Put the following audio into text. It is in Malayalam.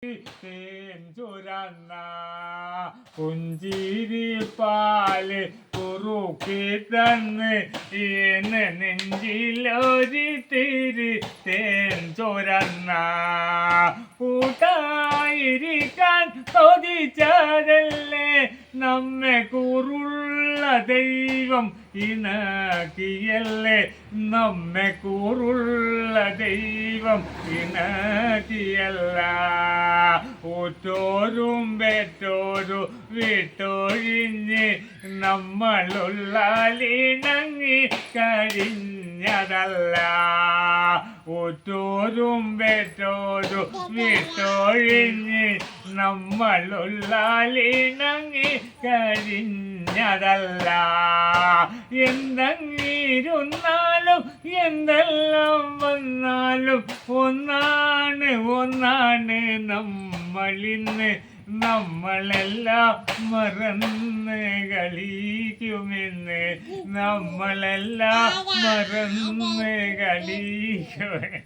തേൻ ചുരന്ന പുഞ്ചിരി പാല് കുറുക്കി തന്ന് എന്ന് നെഞ്ചിലൊരിത്തിരി തേൻ ചുരന്ന കൂട്ടായിരിക്കാൻ കൊതിച്ചതല്ലേ നമ്മെ കൂറുള്ള ദൈവം ഇണക്കിയല്ലേ നമ്മെ കൂറുള്ള ദൈവം ഇണക്കിയല്ല ഊറ്റോരും പെറ്റോരും വിട്ടൊഴിഞ്ഞ് നമ്മളുള്ളിണങ്ങി കഴിഞ്ഞതല്ല ഊറ്റോരും പെറ്റോരും വിട്ടൊഴിഞ്ഞ് നമ്മളുള്ളിണങ്ങി കഴിഞ്ഞതല്ല എന്തെങ്ങിരുന്നാലും എന്തെല്ലാം വന്നാലും ഒന്നാണ് നമ്മളിന്ന് നമ്മളെല്ലാം മറന്ന് കളിക്കുമെന്ന് നമ്മളെല്ലാം മറന്ന് കളിക്കുമെന്ന്